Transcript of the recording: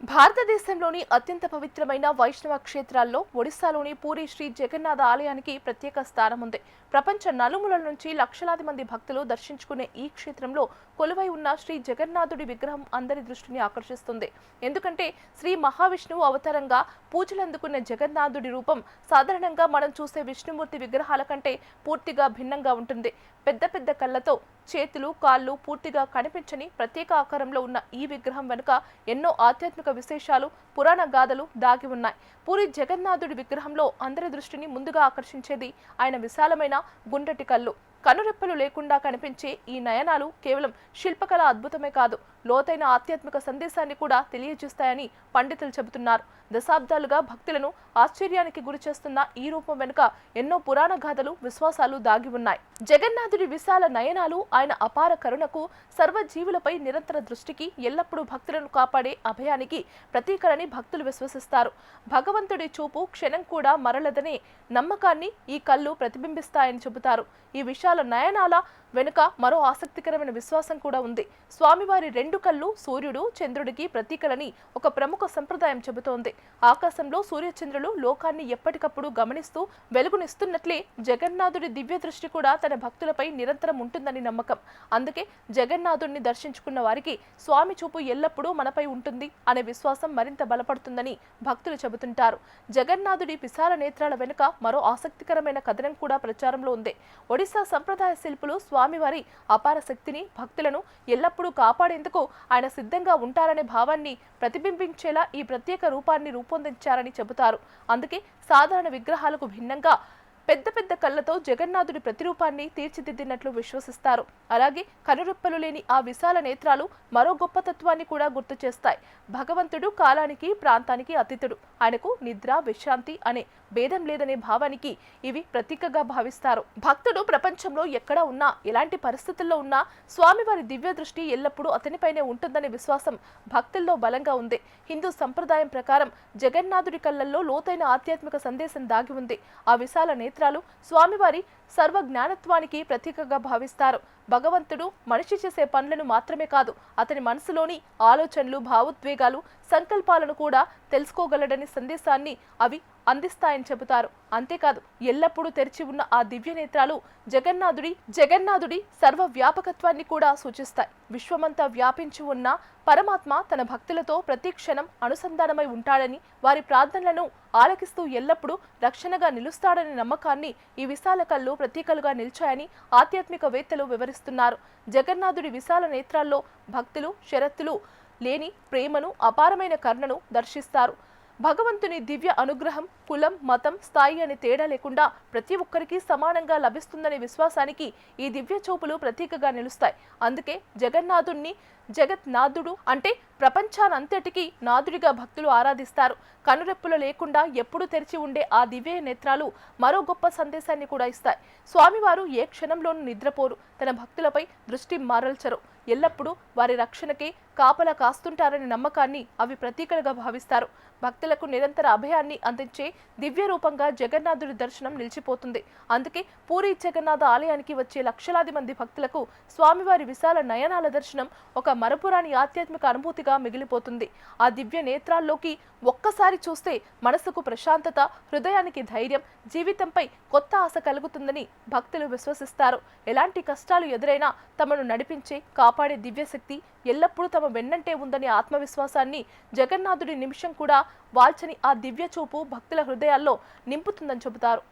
భారతదేశంలోని అత్యంత పవిత్రమైన వైష్ణవ క్షేత్రాల్లో ఒడిశాలోని పూరి శ్రీ జగన్నాథ ఆలయానికి ప్రత్యేక స్థానం ఉంది. ప్రపంచ నలుమూలల నుంచి లక్షలాది మంది భక్తులు దర్శించుకునే ఈ క్షేత్రంలో కొలువై ఉన్న శ్రీ జగన్నాథుడి విగ్రహం అందరి దృష్టిని ఆకర్షిస్తుంది. ఎందుకంటే శ్రీ మహావిష్ణువు అవతారంగా పూజలందుకున్న జగన్నాథుడి రూపం సాధారణంగా మనం చూసే విష్ణుమూర్తి విగ్రహాల కంటే పూర్తిగా భిన్నంగా ఉంటుంది. పెద్ద పెద్ద కళ్ళతో చేతులు కాళ్ళు పూర్తిగా కనిపించని ప్రత్యేక ఆకారంలో ఉన్న ఈ విగ్రహం వెనుక ఎన్నో ఆధ్యాత్మిక విశేషాలు, పురాణ గాథలు దాగి ఉన్నాయి. పూరి జగన్నాథుడి విగ్రహంలో అందరి దృష్టిని ముందుగా ఆకర్షించేది ఆయన విశాలమైన గుండ్రటి కళ్ళు. కనురెప్పలు లేకుండా కనిపించే ఈ నయనాలు కేవలం శిల్పకళ అద్భుతమే కాదు, లోతైన ఆధ్యాత్మిక సందేశాన్ని కూడా తెలియజేస్తాయని పండితులు చెబుతున్నారు. దశాబ్దాలుగా భక్తులను ఆశ్చర్యానికి గురిచేస్తున్న ఈ రూపం వెనుక ఎన్నో పురాణ గాథలు, విశ్వాసాలు దాగి ఉన్నాయి. జగన్నాథుడి విశాల నయనాలు ఆయన అపార కరుణకు, సర్వజీవులపై నిరంతర దృష్టికి, ఎల్లప్పుడూ భక్తులను కాపాడే అభయానికి ప్రతీకలని భక్తులు విశ్వసిస్తారు. భగవంతుడి చూపు క్షణం కూడా మరలదనే నమ్మకాన్ని ఈ కళ్ళు ప్రతిబింబిస్తాయని చెబుతారు. ఈ విశాల నయనాల వెనుక మరో ఆసక్తికరమైన విశ్వాసం కూడా ఉంది. స్వామివారి రెండు కళ్ళు సూర్యుడు, చంద్రుడికి ప్రతీకలని ఒక ప్రముఖ సంప్రదాయం చెబుతోంది. ఆకాశంలో సూర్యచంద్రులు లోకాన్ని ఎప్పటికప్పుడు గమనిస్తూ వెలుగునిస్తున్నట్లే జగన్నాథుడి దివ్య దృష్టి కూడా తన భక్తులపై నిరంతరం ఉంటుందని నమ్మకం. అందుకే జగన్నాథుడిని దర్శించుకున్న వారికి స్వామి చూపు ఎల్లప్పుడూ మనపై ఉంటుంది అనే విశ్వాసం మరింత బలపడుతుందని భక్తులు చెబుతుంటారు. జగన్నాథుడి విశాల నేత్రాల వెనుక మరో ఆసక్తికరమైన కథనం కూడా ప్రచారంలో ఉంది. ఒడిశా సంప్రదాయ శిల్పులు స్వామివారి అపార శక్తిని, భక్తులను ఎల్లప్పుడూ కాపాడేందుకు ఆయన సిద్ధంగా ఉంటారనే భావాన్ని ప్రతిబింబించేలా ఈ ప్రత్యేక రూపాన్ని రూపొందించారని చెబుతారు. అందుకే సాధారణ విగ్రహాలకు భిన్నంగా పెద్ద పెద్ద కళ్ళతో జగన్నాథుడి ప్రతిరూపాన్ని తీర్చిదిద్దినట్లు విశ్వసిస్తారు. అలాగే కనురెప్పలు లేని ఆ విశాల నేత్రాలు మరో గొప్ప తత్వాన్ని కూడా గుర్తు చేస్తాయి. భగవంతుడు కాలానికి, ప్రాంతానికి అతీతుడు. ఆయనకు నిద్ర, విశ్రాంతి అనే భేదం లేదనే భావానికి ఇవి ప్రతీకగా భావిస్తారు. భక్తుడు ప్రపంచంలో ఎక్కడ ఉన్నా, ఎలాంటి పరిస్థితుల్లో ఉన్నా స్వామివారి దివ్య దృష్టి ఎల్లప్పుడూ అతనిపైనే ఉంటుందనే విశ్వాసం భక్తుల్లో బలంగా ఉంది. హిందూ సంప్రదాయం ప్రకారం జగన్నాథుడి కళ్ళల్లో లోతైన ఆధ్యాత్మిక సందేశం దాగి ఉంది. ఆ విశాల నేత్రాలు స్వామివారి సర్వ జ్ఞానత్వానికి ప్రతీకగా భావిస్తారు. భగవంతుడు మనిషి చేసే పనులను మాత్రమే కాదు, అతని మనసులోని ఆలోచనలు, భావోద్వేగాలు, సంకల్పాలను కూడా తెలుసుకోగలడని సందేశాన్ని అవి అందిస్తాయని చెబుతారు. అంతేకాదు, ఎల్లప్పుడూ తెరిచి ఉన్న ఆ దివ్య నేత్రాలు జగన్నాథుడి సర్వ వ్యాపకత్వాన్ని కూడా సూచిస్తాయి. విశ్వమంతా వ్యాపించి ఉన్న పరమాత్మ తన భక్తులతో ప్రతి క్షణం అనుసంధానమై ఉంటాడని, వారి ప్రార్థనలను ఆలకిస్తూ ఎల్లప్పుడూ రక్షణగా నిలుస్తాడనే నమ్మకాన్ని ఈ విశాల కళ్ళు ప్రతీకలుగా నిలిచాయని ఆధ్యాత్మికవేత్తలు వివరిస్తున్నారు. జగన్నాథుడి విశాల నేత్రాల్లో భక్తులు షరతులు లేని ప్రేమను, అపారమైన కరుణను దర్శిస్తారు. భగవంతుని దివ్య అనుగ్రహం కులం, మతం, స్థాయి అనే తేడా లేకుండా ప్రతి ఒక్కరికి సమానంగా లభిస్తుందనే విశ్వాసానికి ఈ దివ్య చూపులు ప్రతీకగా నిలుస్తాయి. అందుకే జగన్నాథుణ్ణి జగత్నాథుడు అంటే ప్రపంచానంతటికీ నాథుడిగా భక్తులు ఆరాధిస్తారు. కనురెప్పులు లేకుండా ఎప్పుడు తెరిచి ఉండే ఆ దివ్య నేత్రాలు మరో గొప్ప సందేశాన్ని కూడా ఇస్తాయి. స్వామివారు ఏ క్షణంలోనూ నిద్రపోరు, తన భక్తులపై దృష్టి మరల్చరు, ఎల్లప్పుడూ వారి రక్షణకే కాపలా కాస్తుంటారనే నమ్మకాన్ని అవి ప్రతీకలుగా భావిస్తారు. భక్తులకు నిరంతర అభయాన్ని అందించే దివ్య రూపంగా జగన్నాథుడి దర్శనం నిలిచిపోతుంది. అందుకే పూరి జగన్నాథ ఆలయానికి వచ్చే లక్షలాది మంది భక్తులకు స్వామివారి విశాల నయనాల దర్శనం ఒక మరపురాని ఆధ్యాత్మిక అనుభూతిగా మిగిలిపోతుంది. ఆ దివ్య నేత్రాల్లోకి ఒక్కసారి చూస్తే మనసుకు ప్రశాంతత, హృదయానికి ధైర్యం, జీవితంపై కొత్త ఆశ కలుగుతుందని భక్తులు విశ్వసిస్తారు. ఎలాంటి కష్టాలు ఎదురైనా తమను నడిపించే, కాపాడే దివ్యశక్తి ఎల్లప్పుడూ తమ వెన్నంటే ఉందనే ఆత్మవిశ్వాసాన్ని జగన్నాథుడి నిమిషం కూడా వాల్చని ఆ దివ్య చూపు భక్తుల హృదయాల్లో నింపుతుందని చెబుతారు.